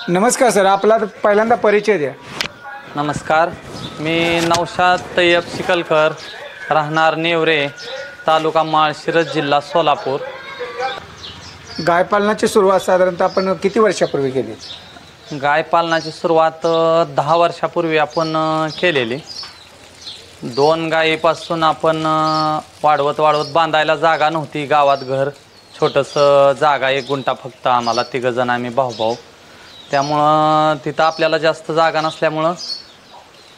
नमस्कार सर, आपला पहिल्यांदा परिचय द्या. नमस्कार, मी नौशाद तय्यब शिकलकर, राहणार नेवरे, तालुका माळशिरस, जिल्हा सोलापूर. गाय पालनाची सुरुवात साधारणतः आपण किती वर्षापूर्वी केली? गाय पालनाची सुरुवात 10 वर्षापूर्वी आपण केलेली. 2 गायीपासून आपण वाढवत बांधायला जागा नव्हती. गावात घर छोटंसं, जागा 1 गुंठा फक्त, आम्हाला 3 जण आम्ही भाऊ. त्यामुळं तिथं आपल्याला जास्त जागा नसल्यामुळं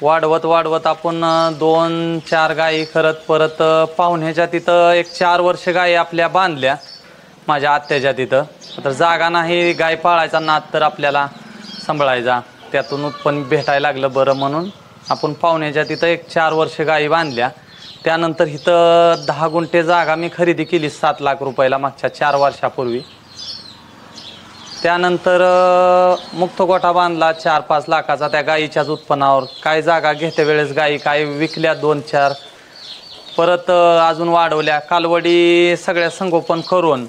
वाढवत आपण 2-4 गायी करत परत पाहुण्याच्या तिथं 4 वर्ष गायी आपल्या बांधल्या. माझ्या आत्याच्या तिथं तर जागा नाही, गाय पाळायचा नाद तर आपल्याला सांभाळायचा, त्यातून उत्पन्न भेटायला लागलं बरं म्हणून आपण पाहुण्याच्या तिथं 4 वर्ष गायी बांधल्या. त्यानंतर इथं 10 गुंठे जागा मी खरेदी केली 7 लाख रुपयाला मागच्या 4 वर्षापूर्वी. त्यानंतर मुक्त गोठा बांधला 4-5 लाखाचा त्या गायीच्याच उत्पन्नावर. काय जागा घेते वेळेस गायी काय विकल्या 2-4, परत अजून वाढवल्या. कालवडी सगळ्या संगोपन करून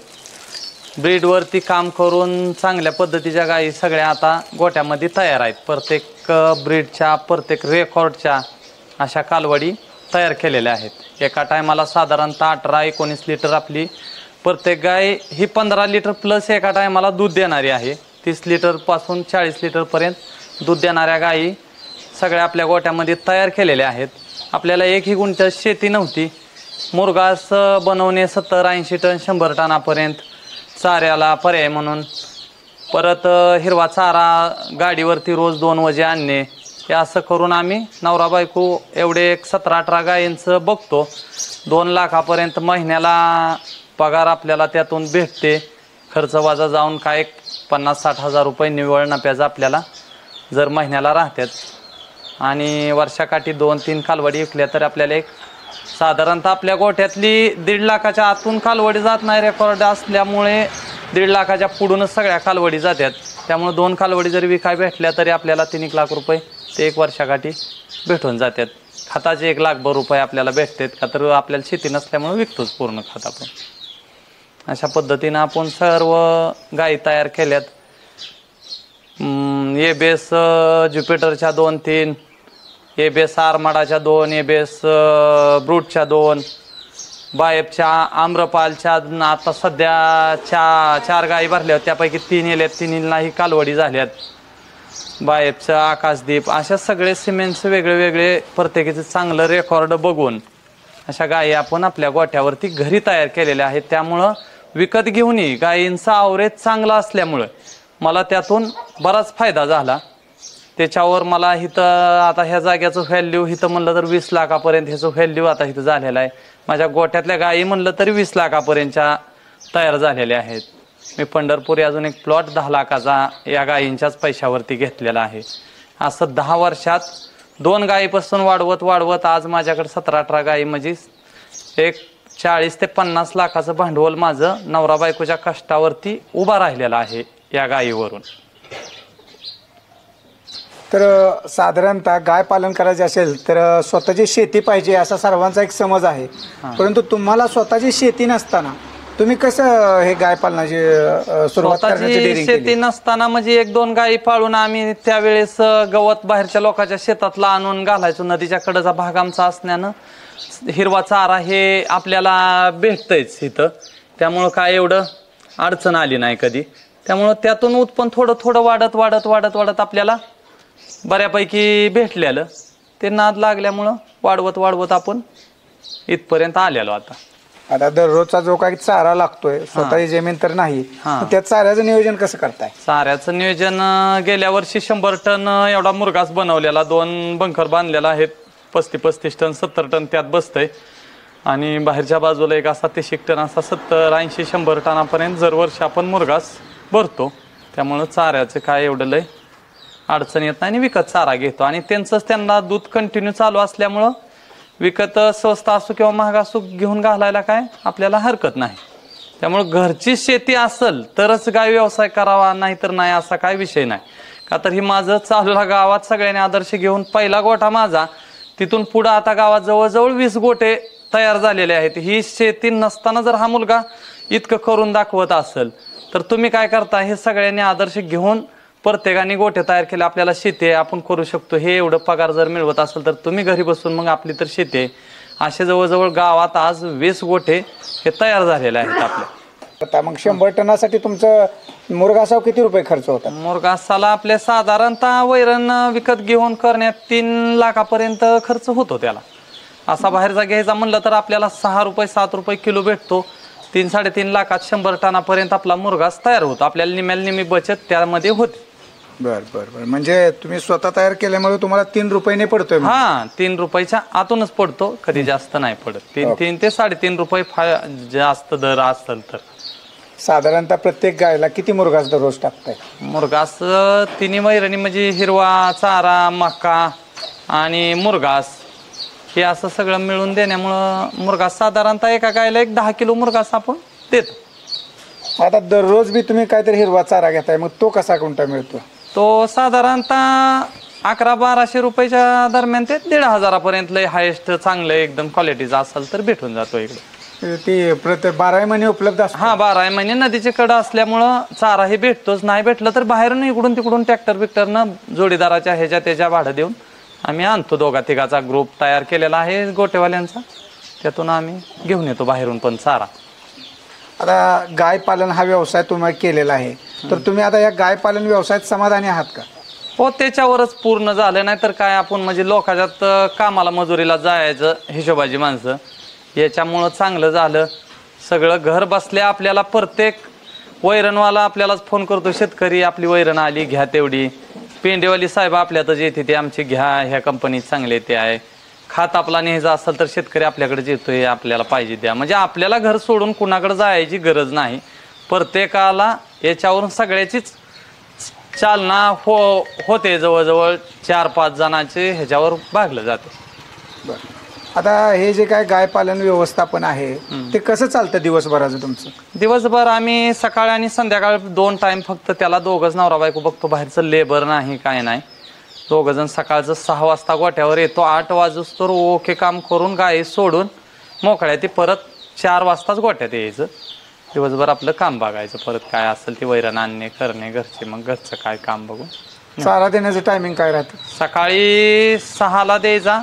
ब्रीडवरती काम करून चांगल्या पद्धतीच्या गायी सगळ्या आता गोठ्यामध्ये तयार आहेत. प्रत्येक ब्रीडच्या, प्रत्येक रेकॉर्डच्या अशा कालवडी तयार केलेल्या आहेत. एका टायमाला साधारणतः 18-19 लिटर आपली प्रत्येक गाय ही 15 लिटर प्लस एका टायमाला दूध देणारी आहे. 30 लिटरपासून 40 लिटरपर्यंत दूध देणाऱ्या गायी सगळ्या आपल्या गोठ्यामध्ये तयार केलेल्या आहेत. आपल्याला 1 गुंठ शेती नव्हती. मुरघास बनवणे 70-80 टन 100 टनापर्यंत, चाऱ्याला पर्याय म्हणून परत हिरवा चारा गाडीवरती रोज 2 वजे आणणे, हे असं करून आम्ही नवरा बायको एवढे 17-18 गायींचं बघतो. 2 लाखापर्यंत महिन्याला पगार आपल्याला त्यातून भेटते. खर्च वजा जाऊन काय 50-60 हजार रुपये निव्वळ नफ्याचा आपल्याला जर महिन्याला राहतात. आणि वर्षाकाठी 2-3 कालवडी विकल्या तर आपल्याला साधारणतः आपल्या गोठ्यातली 1.5 लाखाच्या आतून कालवडी जात नाही. रेकॉर्ड असल्यामुळे 1.5 लाखाच्या पुढूनच सगळ्या कालवडी जातात. त्यामुळे 2 कालवडी जरी विकाय भेटल्या तरी आपल्याला 3 लाख रुपये ते 1 वर्षाकाठी भेटून जातात. खताचे 1 लाख रुपये आपल्याला भेटतात का तर आपल्याला शेती नसल्यामुळे विकतोच पूर्ण खत आपण. अशा पद्धतीनं आपण सर्व गायी तयार केल्यात. एबेस ज्युपिटरच्या 2-3, एबेस आरमाडाच्या 2, एबेस ब्रूटच्या 2, बायपच्या आम्रपालच्या आता सध्या 4 गायी भरल्या, त्यापैकी 3 येल्यात, 3 कालवडी झाल्यात. बायपचं आकाशदीप, अशा सगळे सिमेंटचे वेगळे प्रत्येकाचे चांगलं रेकॉर्ड बघून अशा गायी आपण आपल्या गोठ्यावरती घरी तयार केलेल्या आहेत. त्यामुळं विकत घेऊनही गायींचा आवरेज चांगला असल्यामुळं मला त्यातून बराच फायदा झाला. त्याच्यावर मला इथं आता ह्या जाग्याचं व्हॅल्यू इथं म्हणलं तर 20 लाखापर्यंत ह्याचं व्हॅल्यू आता इथं झालेलं आहे. माझ्या गोठ्यातल्या गायी म्हणलं तरी 20 लाखापर्यंतच्या तयार झालेल्या आहेत. मी पंढरपुरी अजून एक प्लॉट 10 लाखाचा या गायींच्याच पैशावरती घेतलेला आहे. असं 10 वर्षात 2 गायीपासून वाढवत आज माझ्याकडे 17-18 गायी, म्हणजे 40 ते 50 लाखाचं भांडवल माझं नवरा बायकोच्या कष्टावरती उभा राहिलेलं आहे या गायीवरून. तर साधारणतः गाय पालन करायचे असेल तर स्वतःची शेती पाहिजे असा सर्वांचा एक समज आहे. परंतु तुम्हाला स्वतःची शेती नसताना तुम्ही कसं हे गाय पालनाची सुरुवात करण्याची शेती नसताना म्हणजे 1-2 गायी पाळून आम्ही त्यावेळेस गवत बाहेरच्या लोकांच्या शेतातला आणून घालायचो. नदीच्या कडेचा भाग आमचा असण्यानं हिरवा चारा हे आपल्याला भेटतंयच इथं, त्यामुळं काय एवढं अडचण आली नाही कधी. त्यामुळं त्यातून उत्पन्न थोडं वाढत आपल्याला बऱ्यापैकी भेटलेलं. ते नाद लागल्यामुळं वाढवत आपण इथपर्यंत आलेलो. आता दररोजचा जो काही चारा लागतोय, स्वतःची जमीन तर नाही, त्या चाऱ्याचं नियोजन कसं करताय? चाऱ्याचं नियोजन गेल्या वर्षी 100 टन एवढा मुरघास बनवलेला, 2 बंकर बांधलेला आहेत. 35 टन 70 टन त्यात बसतंय. आणि बाहेरच्या बाजूला एक असा 30 टन असा 70-80-100 टनापर्यंत दरवर्षी आपण मुरघास भरतो. त्यामुळं चाऱ्याचं काय एवढं लय अडचण येत नाही आणि विकत चारा घेतो. आणि त्यांना दूध कंटिन्यू चालू असल्यामुळं विकत स्वस्त असो किंवा महाग असो घेऊन घालायला काय आपल्याला हरकत नाही. त्यामुळं घरची शेती असेल तरच गाय व्यवसाय करावा, नाहीतर नाही असा काय विषय नाही. का तर ही माझं चालूला गावात सगळ्यांनी आदर्श घेऊन पहिला गोठा माझा, तिथून पुढं आता गावात जवळजवळ 20 गोठे तयार झालेले आहेत. ही शेती नसताना जर हा मुलगा इतकं करून दाखवत असेल तर तुम्ही काय करता, हे सगळ्यांनी आदर्श घेऊन प्रत्येकाने गोठे तयार केले, आपल्याला शेती आहे, आपण करू शकतो, हे एवढं पगार जर मिळवत असेल तर तुम्ही घरी बसून मग आपली तर शेती आहे. असे जवळजवळ गावात आज 20 गोठे हे तयार झालेले आहेत आपल्या. आता मग 100 टनासाठी तुमचं मुरघासाव किती रुपये खर्च होता? मुरघासाला आपल्या साधारणतः वैरण विकत घेऊन करण्यात 3 लाखापर्यंत खर्च होतो त्याला. असा बाहेरचा घ्यायचा म्हणलं तर आपल्याला 6 रुपये 7 रुपये किलो भेटतो. 3-3.5 लाखात 100 टनापर्यंत आपला मुरघास तयार होतो. आपल्याला निम्मी बचत त्यामध्ये होते. बर बर बर. म्हणजे तुम्ही स्वतः तयार केल्यामुळे तुम्हाला 3 रुपयाने पडतोय? हा, 3 रुपयाच्या आतूनच पडतो, कधी जास्त नाही पडत. 3 ते 3.5 रुपये जास्त दर असेल तर. साधारणतः प्रत्येक गायला किती मुरघास दररोज टाकताय? मुरघास 3 वैरणी म्हणजे हिरवा चारा, मका आणि मुरघास हे असं सगळं मिळून देण्यामुळं मुरघास साधारणतः एका गायला 10 किलो मुरघास आपण देतो. आता दररोज बी तुम्ही काहीतरी हिरवा चारा घेताय, मग तो कसा कोणता मिळतो? तो साधारणतः 1100-1200 रुपयाच्या दरम्यान ते 1500पर्यंत लय हायेस्ट चांगलं एकदम क्वालिटीचा असेल तर भेटून जातो इकडे. ती प्रत्येक 12 महिने उपलब्ध असतो? हा, 12 महिने नदीची कडा असल्यामुळं चारा हे भेटतोच. नाही भेटलं तर बाहेरून इकडून तिकडून ट्रॅक्टर जोडीदाराच्या ह्याच्या त्याच्या भाडं देऊन आम्ही आणतो. 2-3 ग्रुप तयार केलेला आहे गोटेवाल्यांचा, त्यातून आम्ही घेऊन येतो बाहेरून पण चारा. आता गाय पालन हा व्यवसाय तुम्ही केलेला आहे, तर तुम्ही आता या गाय पालन व्यवसायात समाधानी आहात का? हो, त्याच्यावरच पूर्ण झालं. नाही तर काय, आपण म्हणजे लोकांच्यात कामाला मजुरीला जायचं हिशोबाची माणसं, याच्यामुळं चांगलं झालं सगळं. घर बसल्या आपल्याला प्रत्येक वैरणवाला आपल्यालाच फोन करतो, शेतकरी आपली वैरण आली घ्या तेवढी. पेंडेवाली साहेब आपल्यातच येते, ते आमची घ्या, ह्या कंपनीत चांगले ते आहे. खात आपला न्यायचा असेल तर शेतकरी आपल्याकडे येतोय, आपल्याला पाहिजे द्या. म्हणजे आपल्याला घर सोडून कुणाकडे जायची गरज नाही. प्रत्येकाला याच्यावरून सगळ्याचीच चालना होते. जवळजवळ 4-5 जणांचे ह्याच्यावर भागलं जाते. बरं. आता हे जे काय गाय पालन व्यवस्थापन आहे ते कसं चालतं दिवसभराचं तुमचं? दिवसभर आम्ही सकाळ आणि संध्याकाळ 2 टाइम फक्त त्याला दोघंच नवरा बायको बघतो. बाहेरचं लेबर नाही, काय नाही. दोघंजण सकाळचं 6 वाजता गोठ्यावर येतो, 8 वाजूस्तोवर ओके काम करून गाय सोडून मोकळ्या ती परत 4 वाजताच गोठ्यात यायचं. दिवसभर आपलं काम बघायचं, परत काय असेल ते वैरण आणणे करणे घरचे, मग घरचं काय काम बघून. चारा देण्याचं टायमिंग काय राहतं? सकाळी 6ला द्यायचा,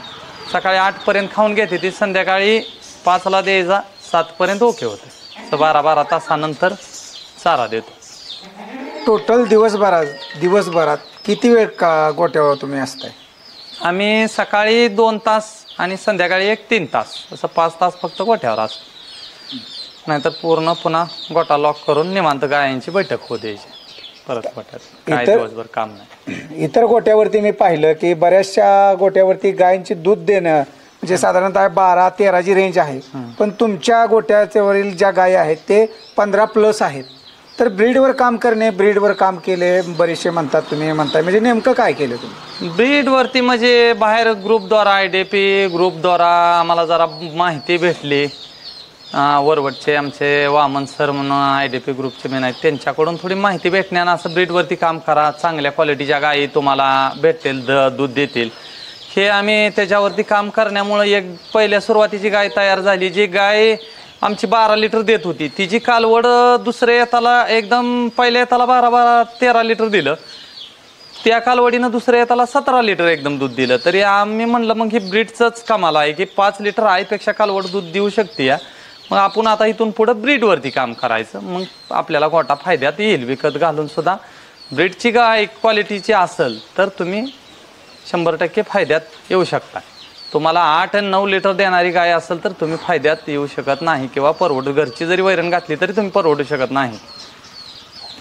सकाळी 8पर्यंत खाऊन घेते ती, संध्याकाळी 5ला द्यायचा, 7पर्यंत ओके होते. 12 तासानंतर चारा देतो. टोटल दिवसभरात किती वेळ गोठ्यावर तुम्ही असताय? आम्ही सकाळी 2 तास आणि संध्याकाळी 3 तास, असं 5 तास फक्त गोठ्यावर असतो. नाहीतर पूर्ण पुन्हा गोठा लॉक करून निवांत गायांची बैठक होऊ द्यायची परत गोठ्यात. काय दिवसभर काम नाही. इतर गोठ्यावरती मी पाहिलं की बऱ्याचशा गोठ्यावरती गायींची दूध देणं म्हणजे साधारणतः 12-13ची रेंज आहे, पण तुमच्या गोठ्यावरील ज्या गायी आहेत ते 15+ आहेत. तर ब्रीडवर काम करणे, ब्रीडवर काम केले बरेचसे म्हणतात, तुम्ही म्हणताय, म्हणजे नेमकं काय केलं तुम्ही? ब्रीडवरती म्हणजे बाहेर ग्रुपद्वारा, IDP ग्रुपद्वारा आम्हाला जरा माहिती भेटली. वरवटचे आमचे वामन सर म्हणून IDP ग्रुपचे मेन आहेत, त्यांच्याकडून थोडी माहिती भेटण्यानं असं ब्रीडवरती काम करा, चांगल्या क्वालिटीच्या गायी तुम्हाला भेटतील, दूध देतील. हे आम्ही त्याच्यावरती काम करण्यामुळं एक पहिल्या सुरुवातीची गाय तयार झाली. जी गाय आमची 12 लिटर देत होती, तिची कालवड दुसऱ्या येताला एकदम पहिल्या येताला 12-13 लिटर दिलं. त्या कालवडीनं दुसऱ्या येताला 17 लिटर एकदम दूध दिलं. तरी आम्ही म्हणलं मग ही ब्रीडचंच कामाला आहे की 5 लिटर आईपेक्षा कालवड दूध देऊ शकते या. मग आपण आता इथून पुढं ब्रीडवरती काम करायचं, मग आपल्याला गोठा फायद्यात येईल. विकत घालून सुद्धा ब्रीडची गाय क्वालिटीची असेल तर तुम्ही 100% फायद्यात येऊ शकता. तुम्हाला 8 आणि 9 लिटर देणारी गाय असेल तर तुम्ही फायद्यात येऊ शकत नाही, किंवा घरची जरी वैरण घातली तरी तुम्ही परवडू शकत नाही.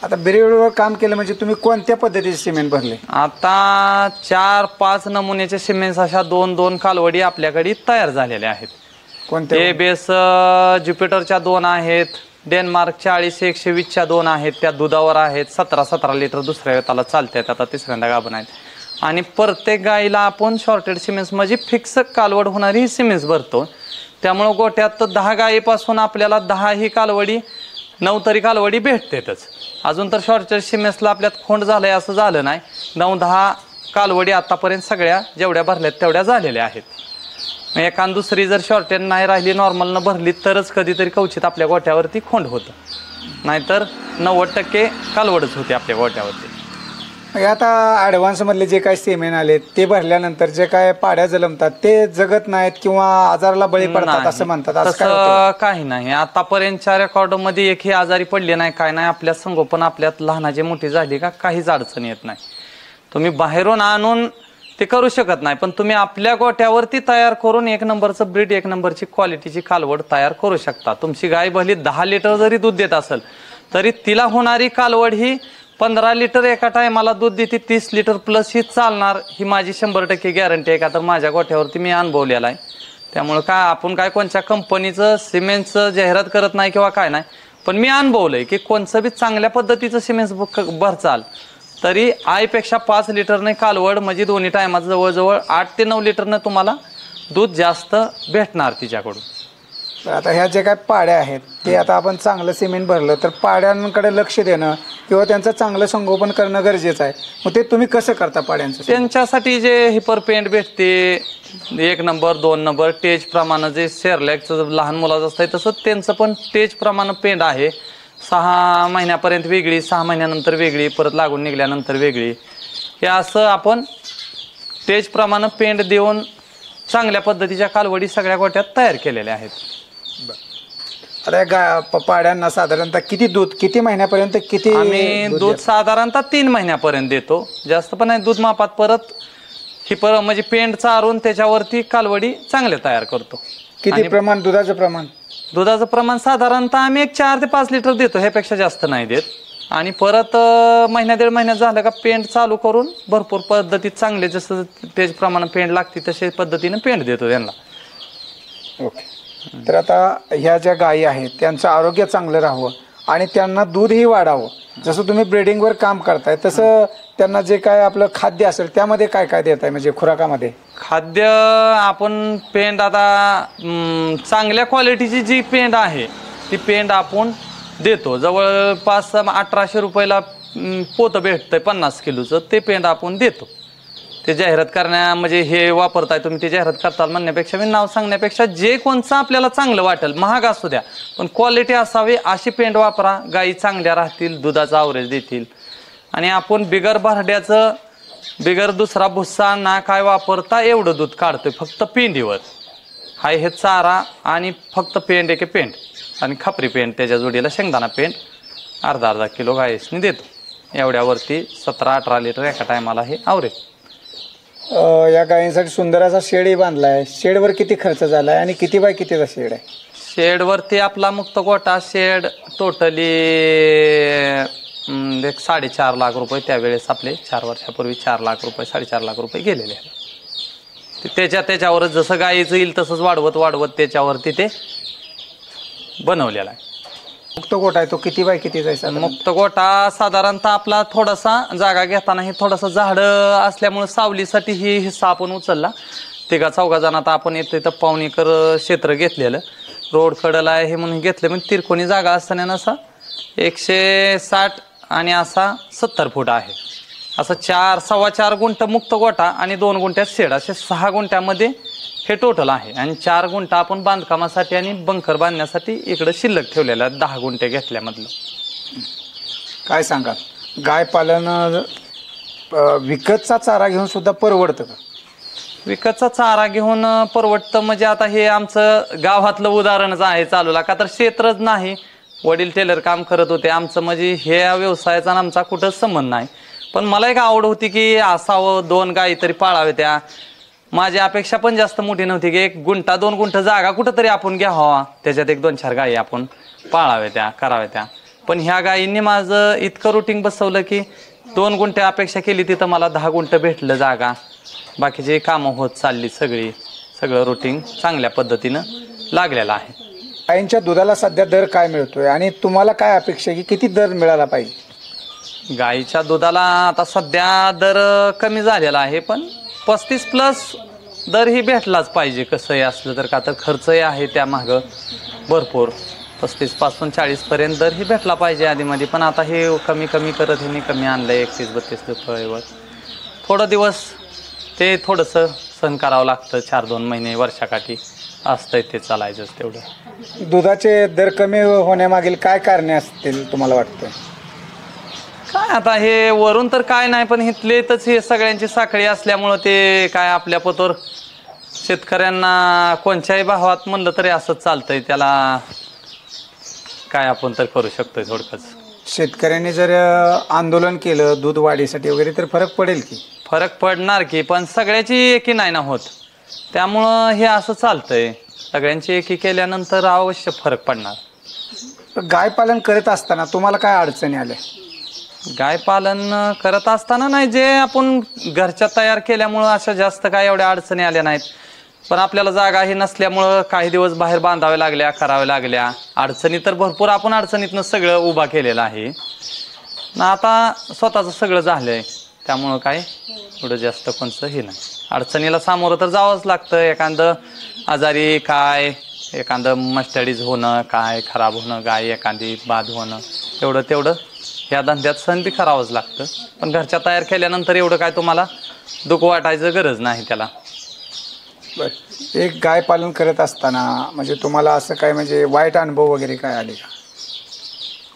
आता ब्रीडवर काम केलं म्हणजे तुम्ही कोणत्या पद्धतीचे सिमेंट भरले? आता 4-5 नमुन्याचे सिमेंट अशा 2-2 कालवडी आपल्याकडे तयार झालेल्या आहेत. कोणते? बेस ज्युपिटरच्या 2 आहेत, डेन्मार्क 40-120च्या 2 आहेत, त्या दुधावर आहेत. 17 लिटर दुसऱ्या वेताला चालतात, आता तिसऱ्यांदा गाभण आहेत. आणि प्रत्येक गाईला आपण शॉर्टेड सिमेंट्स म्हणजे फिक्स कालवड होणारी सिमेंट्स भरतो. त्यामुळं गोठ्यात 10 गायीपासून आपल्याला 10 ही कालवडी, 9 तरी कालवडी भेटतेच. अजून तर शॉर्टेड सिमेंट्सला आपल्यात खोंड झालंय असं झालं नाही. 9-10 कालवडी आतापर्यंत सगळ्या जेवढ्या भरल्यात तेवढ्या झालेल्या आहेत. एखाद दुसरी जर शॉर्टेज नाही राहिली, नॉर्मलनं भरली तरच कधीतरी कवचित आपल्या गोठ्यावरती खोंड होतं, नाहीतर 90% कालवडच होते आपल्या गोठ्यावरती. मग आता ॲडव्हान्समधले जे काय सेमेन आले ते भरल्यानंतर जे काय पाड्या जलमतात ते जगत नाहीत किंवा आजाराला बळी पडतात नाही, असं म्हणतात, असं काय तसं होतं? काही नाही. आतापर्यंतच्या रेकॉर्डमध्ये एकही आजारी पडले नाही, काय नाही. आपल्या संगोपन आपल्यात लहानाची मोठी झाली का काहीच अडचण येत नाही. तुम्ही बाहेरून आणून ते करू शकत नाही, पण तुम्ही आपल्या गोठ्यावरती तयार करून एक नंबरचं ब्रीड, एक नंबरची क्वालिटीची कालवड तयार करू शकता. तुमची गाय भली 10 लिटर जरी दूध देत असेल तरी तिला होणारी कालवड ही 15 लिटर एका टायमाला दूध देते, 30 लिटर प्लस ही चालणार, ही माझी 100% गॅरंटी आहे. का तर माझ्या गोठ्यावरती मी अनुभवलेला आहे. त्यामुळे काय आपण काय कोणत्या कंपनीचं सिमेंटचं जाहिरात करत नाही किंवा काय नाही, पण मी अनुभवलंय की कोणचं बी चांगल्या पद्धतीचं सिमेंट भरचाल तरी आईपेक्षा 5 लिटरने कालवड म्हणजे दोन्ही टायमाचं जवळजवळ 8 ते 9 लिटरनं तुम्हाला दूध जास्त भेटणार तिच्याकडून. आता ह्या जे काय पाड्या आहेत ते आता आपण चांगलं सिमेंट भरलं तर पाड्यांकडे लक्ष देणं किंवा त्यांचं चांगलं संगोपन करणं गरजेचं आहे. मग ते तुम्ही कसं करता पाड्यांचं? त्यांच्यासाठी जे हिपर पेंट भेटते 1 नंबर 2 नंबर टेज प्रमाणे, जे सेरलॅकचं लहान मुलाचं असतं तसं त्यांचं पण टेज प्रमाणे पेंट आहे. 6 महिन्यापर्यंत वेगळी, 6 महिन्यानंतर वेगळी, परत लागून निघाल्यानंतर वेगळी, हे असं आपण टेज प्रमाणे पेंट देऊन चांगल्या पद्धतीच्या कालवडी सगळ्या गोट्यात तयार केलेल्या आहेत. आता या पाड्यांना साधारणतः किती दूध, किती महिन्यापर्यंत, किती आम्ही दूध साधारणतः 3 महिन्यापर्यंत देतो, जास्त पण नाही. दूध मापात परत ही म्हणजे पेंट चारून त्याच्यावरती कालवडी चांगले तयार करतो. किती प्रमाण, दुधाचं प्रमाण? दुधाचं प्रमाण साधारणतः आम्ही एक 4 ते 5 लिटर देतो, ह्यापेक्षा जास्त नाही देत. आणि परत महिन्या 1.5 महिन्यात झालं का पेंट चालू करून भरपूर पद्धतीत चांगले जसं त्याचप्रमाणे पेंट लागते तशा पद्धतीने पेंट देतो त्यांना. ओके. तर आता ह्या ज्या गायी आहेत त्यांचं आरोग्य चांगलं राहावं आणि त्यांना दूधही वाढावं, जसं तुम्ही ब्रीडिंगवर काम करताय तसं त्यांना जे काय आपलं खाद्य असेल त्यामध्ये काय काय देत आहे, म्हणजे खुराकामध्ये? खाद्य आपण पेंट आता चांगल्या क्वालिटीची जी पेंट आहे ती पेंट आपण देतो. जवळपास 1800 रुपयाला पोतं भेटतंय 50 किलोचं, ते पेंट आपण देतो. ते जाहिरात करण्या म्हणजे हे वापरताय तुम्ही, ते जाहिरात करताल म्हणण्यापेक्षा, मी नाव सांगण्यापेक्षा जे कोणचं आपल्याला चांगलं वाटेल, महाग असू द्या पण क्वालिटी असावी अशी पेंट वापरा. गायी चांगल्या राहतील, दुधाचा आवरेज देतील. आणि आपण बिगर भरड्याचं, बिगर दुसरा भुस्सा ना काय वापरता एवढं दूध काढतोय फक्त पेंडीवर. हाय हे चारा आणि फक्त पेंट एके पेंट आणि खापरी पेंट, त्याच्या जोडीला शेंगदाणा पेंट अर्धा किलो गायीसनी देतो. एवढ्यावरती 17-18 लिटर एका टायमाला हे आवरेज. या गायींसाठी सुंदर असा शेडही बांधला आहे. शेडवर किती खर्च झाला आहे आणि किती बाय कितीचा शेड आहे? शेडवरती आपला मुक्त गोठा शेड टोटली 4.5 लाख रुपये, त्यावेळेस आपले 4 वर्षापूर्वी 4 लाख रुपये, 4.5 लाख रुपये गेलेले आहेत. त्याच्यावरच जसं गायीचं येईल तसंच वाढवत त्याच्यावरती ते बनवलेला आहे. मुक्त गोठा आहे तो किती बाय कितीचा आहे? मुक्त गोठा साधारणतः आपला थोडासा जागा घेताना हे थोडासा झाडं असल्यामुळे सावलीसाठी ही हिस्सा आपण उचलला. 3-4 जणात आपण येतो इथं 1.5 एकर क्षेत्र घेतलेलं, रोड कडला आहे हे म्हणून घेतलं. म्हणजे तिरकोणी जागा असताना असा 160 आणि असा 70 फूट आहे. असं 4-4.25 गुंठ मुक्त गोठा आणि 2 गुंठ्यात शेड, असे 6 गुंठ्यामध्ये हे टोटल आहे. आणि 4 गुंठा आपण बांधकामासाठी आणि बंकर बांधण्यासाठी इकडं शिल्लक ठेवलेलं आहे 10 गुंठे घेतल्यामधलं. काय सांगा, गाय पालन विकतचा चारा घेऊन सुद्धा परवडतं का? विकतचा चारा घेऊन परवडतं म्हणजे आता हे आमचं गावातलं उदाहरणच आहे चालूला. का तर क्षेत्रच नाही, वडील टेलर काम करत होते. आमचं म्हणजे हे व्यवसायाचा आमचा कुठंच संबंध नाही. पण मला एक आवड होती की असावं, 2 गायी तरी पाळावे. त्या माझी अपेक्षा पण जास्त मोठी नव्हती की 1 गुंठा 2 गुंठ जागा कुठंतरी आपण घ्यावा, त्याच्यात 1-2-4 गायी आपण पाळावे त्या, कराव्या त्या. पण ह्या गायींनी माझं इतकं रुटीन बसवलं की 2 गुंठे अपेक्षा केली तिथं मला 10 गुंठ भेटलं जागा. बाकीची कामं होत चालली सगळं रुटीन चांगल्या पद्धतीनं लागलेलं आहे. गायींच्या दुधाला सध्या दर काय मिळतोय आणि तुम्हाला काय अपेक्षा आहे की किती दर मिळाला पाहिजे? गायीच्या दुधाला आता सध्या दर कमी झालेला आहे, पण 35 प्लस दर ही भेटलाच पाहिजे कसंही असलं तर. का तर खर्चही आहे त्या मागं भरपूर. 35 पासून 40 पर्यंत दर ही भेटला पाहिजे आधीमध्ये. पण आता हे कमी करत ह्यांनी कमी आणलं 31-32 रुपयेवर. थोडं दिवस ते थोडंसं सहन करावं लागतं, 4-2 महिने वर्षाकाठी असतंय ते चालायचंच तेवढं. दुधाचे दर कमी होण्यामागील काय कारणे असतील तुम्हाला वाटतं? काय आता हे वरून तर काय नाही, पण इथले तरच हे सगळ्यांची साखळी असल्यामुळं ते काय आपल्या पतोर शेतकऱ्यांना कोणत्याही भावात म्हणलं तरी असंच चालतंय. त्याला काय आपण तर करू शकतोय थोडकंच. शेतकऱ्यांनी जर आंदोलन केलं दूध वाढीसाठी वगैरे तर फरक पडेल की? फरक पडणार की, पण सगळ्याची एकी नाही ना होत, त्यामुळं हे असं चालतंय. सगळ्यांची एकी केल्यानंतर अवश्य फरक पडणार. गाय पालन करत असताना तुम्हाला काय अडचणी आल्या? गाय पालन करत असताना नाही, जे आपण घरच्या तयार केल्यामुळं अशा जास्त काय एवढ्या अडचणी आल्या नाहीत. पण आपल्याला जागा ही नसल्यामुळं काही दिवस बाहेर बांधाव्या लागल्या, कराव्या लागल्या. अडचणी तर भरपूर, आपण अडचणीतनं सगळं उभा केलेलं आहे ना. आता स्वतःचं सगळं झालंय, त्यामुळं काय एवढं जास्त कोणचं हे नाही. अडचणीला सामोरं तर जावंच लागतं. एखादं आजारी काय, एखादं मस्टडीज होणं, काय खराब होणं, गाय एखादी बाद होणं, तेवढं ह्या धंद्यात सण बी करावंच लागतं. पण घरच्या तयार केल्यानंतर एवढं काय तुम्हाला दुःख वाटायचं गरज नाही त्याला. बरं, एक गाय पालन करत असताना म्हणजे तुम्हाला असं काय म्हणजे वाईट अनुभव वगैरे काय आले का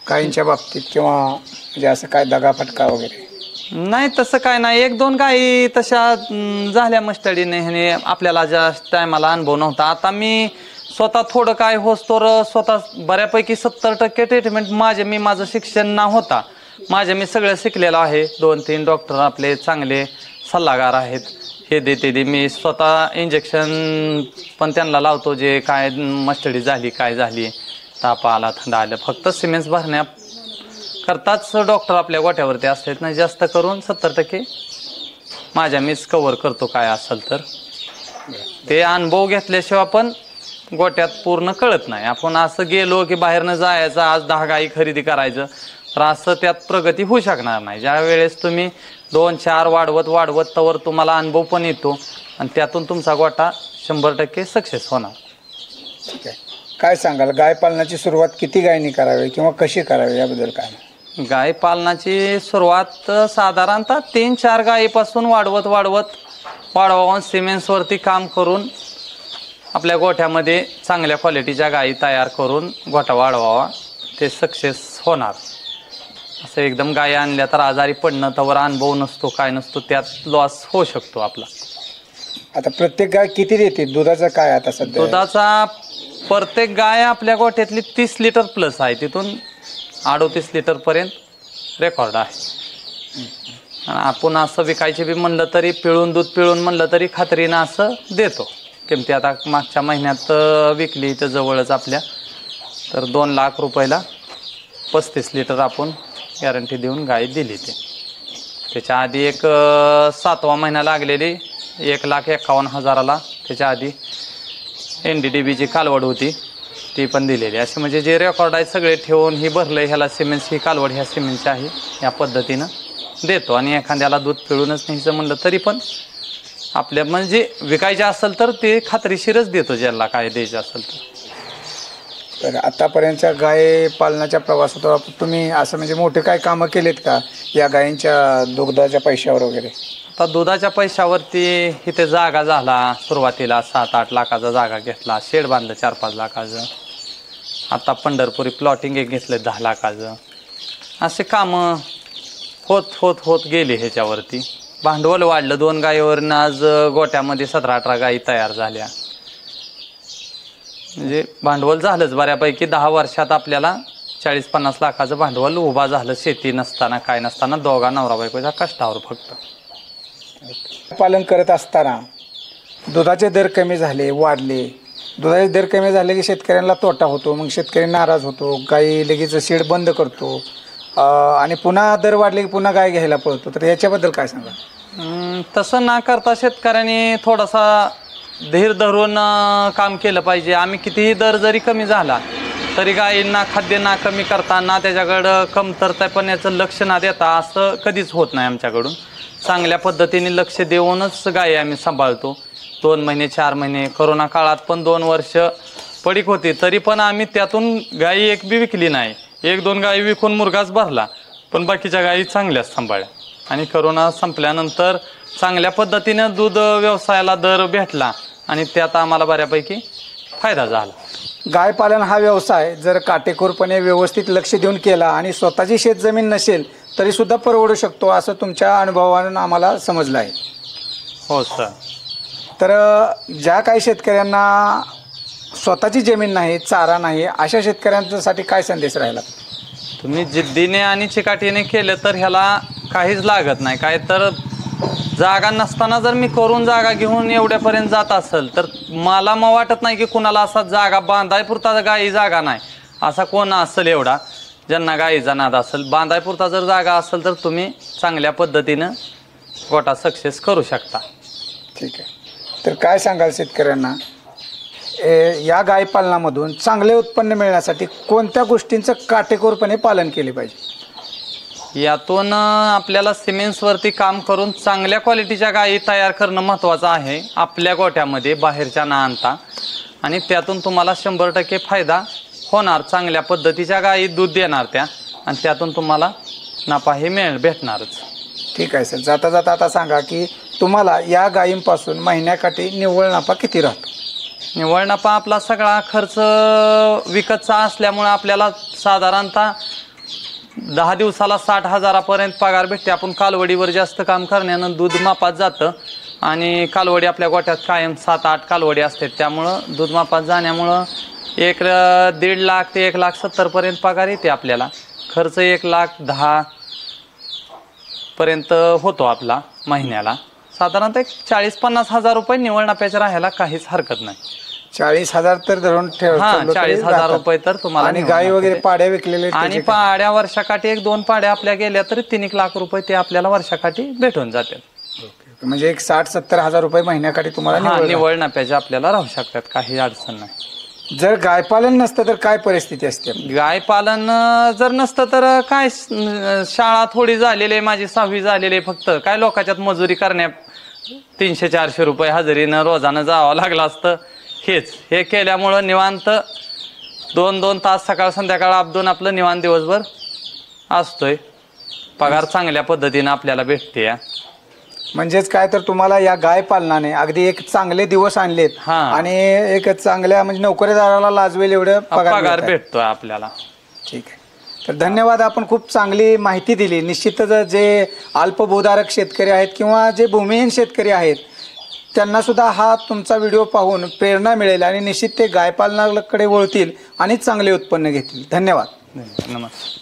गायींच्या बाबतीत, किंवा म्हणजे असं काय दगाफटका वगैरे? नाही, तसं काय नाही. 1-2 गायी तशा झाल्या मस्टडीने, ह्याने आपल्याला ज्या टायमाला अनुभव नव्हता. आता मी स्वतः थोडं काय होस्तोर स्वतः बऱ्यापैकी 70% ट्रीटमेंट माझं शिक्षण ना होता मी सगळं शिकलेलं आहे. 2-3 डॉक्टर आपले चांगले सल्लागार आहेत, हे देते मी स्वतः इंजेक्शन पण त्यांना लावतो. जे काय मस्टडी झाली, काय झाली, ताप आला, थंडा आलं, फक्त सिमेंट्स भरण्या करताच डॉक्टर आपल्या गोठ्यावरती असतात ना. जास्त करून 70% मीच कव्हर करतो काय असेल तर. ते अनुभव घेतल्याशिवाय पण गोट्यात पूर्ण कळत नाही. आपण असं गेलो की बाहेरनं जायचं, आज 10 गायी खरेदी करायचं, तर असं त्यात प्रगती होऊ शकणार नाही. ज्या वेळेस तुम्ही 2-4 वाढवत तवर तुम्हाला अनुभव पण येतो आणि त्यातून तुमचा गोटा 100% सक्सेस होणार. ठीक आहे, काय सांगाल गाय पालनाची सुरुवात किती गायींनी करावी किंवा कशी करावी याबद्दल काय? गाय पालनाची सुरुवात साधारणतः 3-4 गायीपासून वाढवावून सिमेंट्सवरती काम करून आपल्या गोठ्यामध्ये चांगल्या क्वालिटीच्या गायी तयार करून गोठा वाढवावा, ते सक्सेस होणार. असं एकदम गायी आणल्या तर आजारी पडणं, त्यावर अनुभव नसतो, काय नसतो, त्यात लॉस होऊ शकतो आपला. आता प्रत्येक गाय किती देते दुधाचं काय आता सध्या? दुधाचा प्रत्येक गाय आपल्या गोठ्यातली 30 लिटर प्लस आहे, तिथून 38 लिटरपर्यंत रेकॉर्ड आहे. आपण असं विकायचे बी म्हणलं तरी, दूध पिळून म्हणलं तरी खात्रीनं असं देतो. किमती आता मागच्या महिन्यात विकली तर जवळच आपल्या, तर 2 लाख रुपयाला 35 लिटर आपण गॅरंटी देऊन गाय दिली. त्याच्या आधी एक 7वा महिना लागलेली 1,51,000ला. त्याच्या आधी NDDBची कालवड होती, ती पण दिलेली. असे म्हणजे जे रेकॉर्ड आहे सगळे ठेवून ही भरलं, ह्याला सिमेंट्स, ही कालवड ह्या सिमेंटची आहे, या पद्धतीनं देतो. आणि एखाद्याला दूध पिळूनच न्यायचं म्हणलं तरी पण आपल्या म्हणजे विकायचे असेल तर ते खात्रीशीरच देतो, ज्याला काय द्यायचं असेल तर. तर आतापर्यंतच्या गाय पालनाच्या प्रवासात तुम्ही असं म्हणजे मोठे काय कामं केलेत का या गायींच्या दुधाच्या पैशावर वगैरे? आता दुधाच्या पैशावरती इथे जागा झाला, सुरुवातीला 7-8 लाखाचा जागा घेतला, शेड बांधलं 4-5 लाखाचं, आता पंढरपुरी प्लॉटिंग एक घेतलं 10 लाखाचं. असे कामं होत गेले. ह्याच्यावरती भांडवल वाढलं. 2 गायीवरनं आज गोट्यामध्ये 17-18 गायी तयार झाल्या. म्हणजे भांडवल झालंच बऱ्यापैकी. 10 वर्षात आपल्याला 40-50 लाखाचं भांडवल उभा झालं, शेती नसताना काय नसताना, दोघा नवरा बायकोच्या कष्टावर फक्त. पालन करत असताना दुधाचे दर कमी झाले, वाढले. दुधाचे दर कमी झाले की शेतकऱ्यांना तोटा होतो, मग शेतकरी नाराज होतो, गाई लगेच शेड बंद करतो आणि पुन्हा दर वाढले की पुन्हा गाय घ्यायला पळतो. तर याच्याबद्दल काय सांगा? तसं ना करता शेतकऱ्यांनी थोडासा धीर धरून काम केलं पाहिजे. आम्ही कितीही दर जरी कमी झाला तरी गायींना खाद्य ना कमी करताना त्याच्याकडं कमतरतापणाचं लक्ष ना देता असं कधीच होत नाही आमच्याकडून. चांगल्या पद्धतीने लक्ष देऊनच गायी आम्ही सांभाळतो. 2 महिने 4 महिने कोरोना काळात पण 2 वर्ष पडीक होती, तरी पण आम्ही त्यातून गायी एक बी विकली नाही. 1-2 गायी विकून मुरगाच भरला, पण बाकीच्या गायी चांगल्याच सांभाळल्या. आणि कोरोना संपल्यानंतर चांगल्या पद्धतीनं दूध व्यवसायाला दर भेटला आणि त्यात आम्हाला बऱ्यापैकी फायदा झाला. गाय पालन हा व्यवसाय जर काटेकोरपणे व्यवस्थित लक्ष देऊन केला आणि स्वतःची शेतजमीन नसेल तरीसुद्धा परवडू शकतो असं तुमच्या अनुभवानं आम्हाला समजलं आहे. हो सर. तर ज्या काही शेतकऱ्यांना स्वतःची जमीन नाही, चारा नाही, अशा शेतकऱ्यांसाठी काय संदेश राहिला? तुम्ही जिद्दीने आणि चिकाटीने केलं तर ह्याला काहीच लागत नाही. काय तर जागा नसताना जर मी करून जागा घेऊन एवढ्यापर्यंत जात असेल तर मला मग वाटत नाही की कुणाला असा जागा बांधायपुरता गाई जागा नाही असा कोण असेल एवढा ज्यांना गाईचा नाद असेल. बांधायपुरता जर जागा असेल तर तुम्ही चांगल्या पद्धतीनं गोटा सक्सेस करू शकता. ठीक आहे. तर काय सांगाल शेतकऱ्यांना या गाय पालनामधून चांगले उत्पन्न मिळण्यासाठी कोणत्या गोष्टींचं काटेकोरपणे पालन केले पाहिजे? यातून आपल्याला सिमेंट्सवरती काम करून चांगल्या क्वालिटीच्या गायी तयार करणं महत्त्वाचं आहे आपल्या गोट्यामध्ये, बाहेरच्या ना आणता. आणि त्यातून तुम्हाला 100% फायदा होणार. चांगल्या पद्धतीच्या गायी दूध देणार त्या आणि त्यातून तुम्हाला नफा हे भेटणारच. ठीक आहे सर. जाता जाता आता सांगा की तुम्हाला या गायींपासून महिन्याकाठी निव्वळ नफा किती राहतो? निव्वळ नफा आपला सगळा खर्च विकतचा असल्यामुळे आपल्याला साधारणतः 10 दिवसाला 60,000पर्यंत पगार भेटते. आपण कालवडीवर जास्त काम करण्यानं दूध मापात जातं आणि कालवडी आपल्या गोट्यात कायम 7-8 कालवडी असतात. त्यामुळं दूध मापात जाण्यामुळं 1.5 लाख ते 1,70,000पर्यंत पगार येते आपल्याला. खर्च 1,10,000 पर्यंत होतो आपला महिन्याला. साधारणतः 40-50 हजार रुपये निव्वळ नफ्याच्या राहायला काहीच हरकत नाही. 40,000 तर धरून ठेव. 40,000 रुपये तर तुम्हाला. आणि गाई वगैरे पाड्या विकलेले आणि पाड्या वर्षाकाठी 1-2 पाड्या आपल्या गेल्या तरी 3 लाख रुपये ते आपल्याला वर्षाकाठी भेटून जातात. म्हणजे एक 60-70 हजार रुपये महिन्याकाठी तुम्हाला निव्वळ नफ्याचे आपल्याला राहू शकतात. काही अडचण नाही. जर गायपालन नसतं तर काय परिस्थिती असते? गायपालन जर नसतं तर काय, शाळा थोडी झालेली आहे, माझी 6वी झालेली आहे. फक्त काय लोकांच्यात मजुरी करण्या 300-400 रुपये हजेरीनं रोजानं जावं लागलं असतं. हे केल्यामुळं निवांत 2-2 तास सकाळ संध्याकाळ अपदून आपलं निवांत दिवसभर असतोय. पगार चांगल्या पद्धतीनं आपल्याला भेटते. म्हणजेच काय तर तुम्हाला या गाय पालनाने अगदी एक चांगले दिवस आणलेत आणि एक चांगल्या म्हणजे नोकरीदाराला लाजवेल एवढं पगार भेटतोय आपल्याला. ठीक आहे. तर धन्यवाद. आपण खूप चांगली माहिती दिली. निश्चितच जे अल्पभूधारक शेतकरी आहेत किंवा जे भूमिहीन शेतकरी आहेत त्यांना सुद्धा हा तुमचा व्हिडिओ पाहून प्रेरणा मिळेल आणि निश्चित ते गायपालनाकडे वळतील आणि चांगले उत्पन्न घेतील. धन्यवाद. नमस्कार.